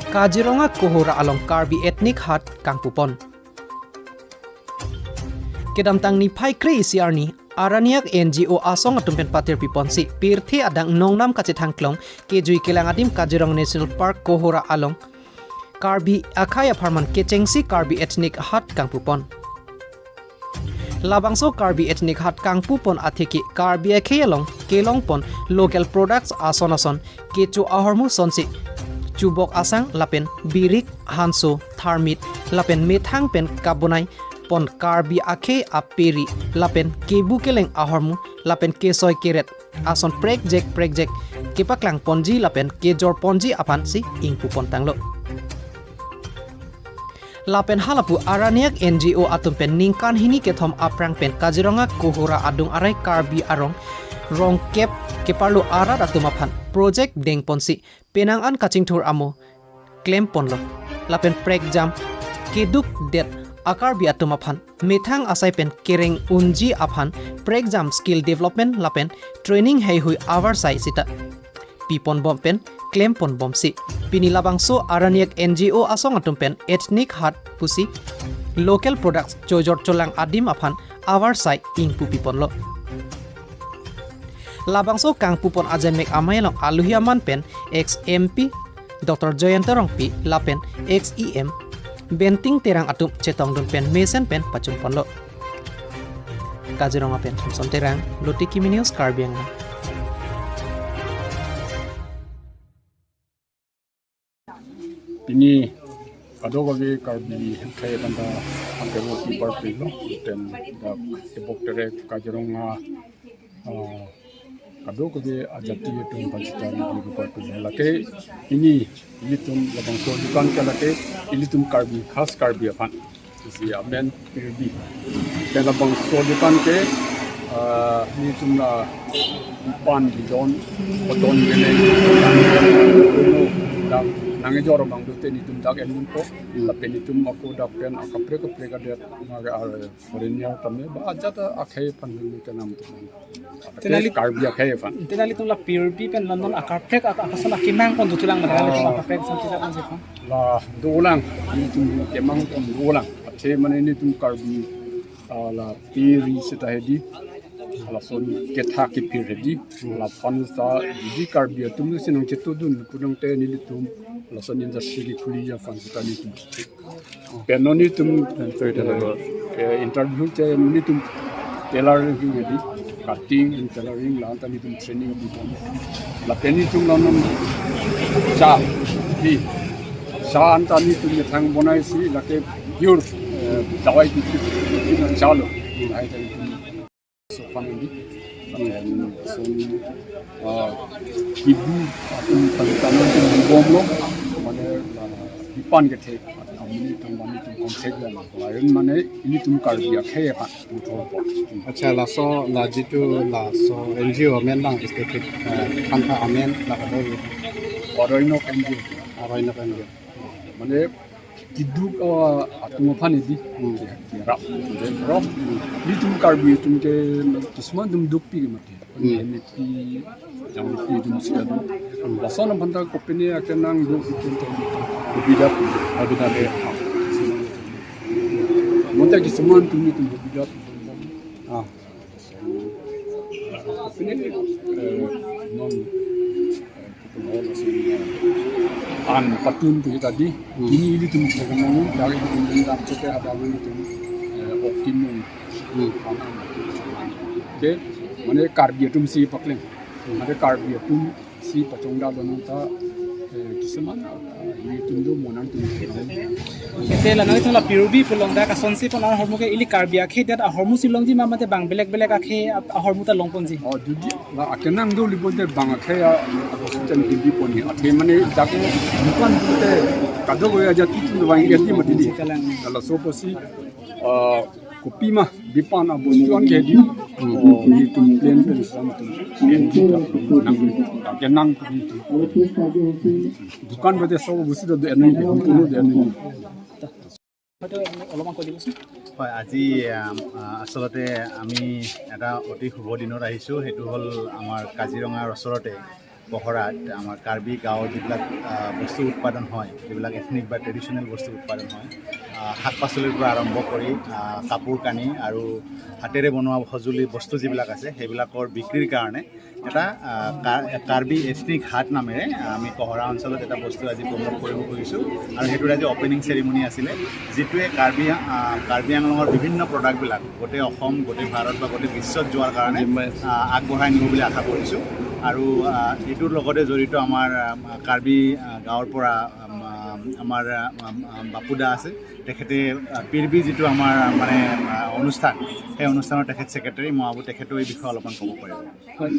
Kaziranga Kohora along Karbi Ethnic Haat kangpupon. Kedamtang ni Pai Kri Siarni Araniak NGO asong atumpen patir piponsi pirthi adang nongnam kacithang klong kejui kelangadim Kaziranga National Park Kohora along Karbi Akaya Parman Kechengsi Karbi Ethnic Haat kangpupon. Labangso Karbi Ethnic Haat kangpupon atheki Karbi Akayalong Kelongpon local products ason kechu ahormu sonsi Chubok asang lapen birik hanso tharmit lapen methang pen kabonai pon Karbi ake aperi lapen kebu keleng ahormu lapen kesoy keret ason prek jek kepaklang ponji lapen kejor ponji apan si ingpupon tanglo lapen halapu araniak NGO atumpen ningkan hini kethom aprang pen Kaziranga Kohora adung arai Karbi arong rong kep keparlo arat atumapan project deng ponsi penangan kaching thur amo claim ponlo lapen prek jam keduk det akar bi atumapan methang asai pen kereng unji aphan prek jam skill development lapen training hei hui hour sai sita pipon bom pen claim pon bom si pini labangso araniak NGO asong atumpen ethnic haat pusi local products chojor cholang adim aphan hour sai ingpu pipon lo Labangso kangpupon ajamek amayalong aluhiaman pen ex MP Dr. Joyanta Rongpi lapen ex EM benting terang atum cetong dun pen mesen pen pacumpon lo Kaziranga pen thomson terang loti kimi news Karbiang ini kadogawi Karbi kaya banda angkero timbar pilo ten da ebok tere Kaziranga kadogawi ajati tum pacitan di partu lake ini tum labang so dukan ke lake tum Karbi khas Karbi apan isi amen pirbi ten labang so dukan ke tum na pan bidon odon gene nange joro bang dute ni tum dag en po lapen tum aku dapen akapre ka det maga foreigner tame ba ajata akhe pan ni kanam tum tenali Karbi akhe pan tenali tum la purity pen london akapre akasan akimang pon dutulang madali tum akapre santila kan sepa la dolang ni tum kemang pon dolang athe mane ni tum Karbi la piri seta hedi la son ketha ki pir hedi la fon sta di Karbi tum sinong chetu dun pudong te ni tum la son in the city kuliya fan sta ni tum penoni tum interview te ni tum tailoring hedi cutting and tailoring la ta ni tum training di la peni tum la nom cha di sa anta ni tum thang bonai si la ke pure dawai ki chalo ai ta so family and so ibu atum pagtanan tum bom lo mane dipan ke the amini tum mani tum concept la lain mane ini tum Karbi akhe pa utho po acha la jitu la so NGO men lang estetik kanta amen la ko oroino kanji mane kiduk atuma phani di rap rap ni tum Karbi tum ke kisman tum dukpi ke mate ni pi jam pi tum sikadu basona banda kopene akenang duk tum bidap abida be monta kisman tum ni tum bidap kopene non an patun tu tadi ini tum ngomong dari tum dam cepe ada tum optimum de mane Karbi tum si pakleng mane Karbi tum si pachongda donta kisaman ini tum do monan tum te la noi tum la purity pulong da ka sonsi pon ar hormu ke ili Karbi akhe dat hormu silong ji mamate bang belek akhe hormu ta longpon ji dudi la akenang do libonde bang akhe ya ten di poni athe mane jago bukan te kadogo ya jati tum bang yati matidi la soposi kopi mah dipan abon ke di ni tum len pen sam tum nang bukan bade so busi do enai ko do enai অলপমান কৈ দিবচোন হয় আজি আসলতে আমি এটা অতি শুভ দিনত আহিছোঁ সেইটো হ'ল আমাৰ কাজিৰঙাৰ ওচৰতে কহৰাত আমাৰ কাৰ্বি গাঁৱৰ যিবিলাক বস্তু উৎপাদন হয়, যিবিলাক এথনিক বা ট্ৰেডিশ্যনেল বস্তু উৎপাদন হয়, শাক পাচলিৰ পৰা আৰম্ভ কৰি কাপোৰ কানি আৰু হাতেৰে বনোৱা সঁজুলি বস্তু যিবিলাক আছে সেইবিলাকৰ বিক্ৰীৰ কাৰণে এটা কাৰ্বি এথনিক হাট নামেৰে আমি কহৰা অঞ্চলত এটা বস্তু আজি প্ৰমোট কৰিব খুজিছোঁ আৰু সেইটোৰ আজি অপেনিং চেৰিমনি আছিলে, যিটোৱে কাৰ্বি আংলঙৰ বিভিন্ন প্ৰডাক্টবিলাক গোটেই অসম, গোটেই ভাৰত বা গোটেই বিশ্বত যোৱাৰ কাৰণে আগবঢ়াই নিব বুলি আশা কৰিছোঁ। আৰু এইটোৰ লগতে জড়িত আমাৰ কাৰ্বি গাঁৱৰ পৰা আমাৰ বাপুদা আছে, তেখেতে পিৰবি যিটো আমাৰ মানে অনুষ্ঠান, সেই অনুষ্ঠানৰ তেখেত ছেক্ৰেটাৰী, মই ভাবোঁ তেখেতেও এই বিষয়ে অলপমান ক'ব পাৰিব। হয়।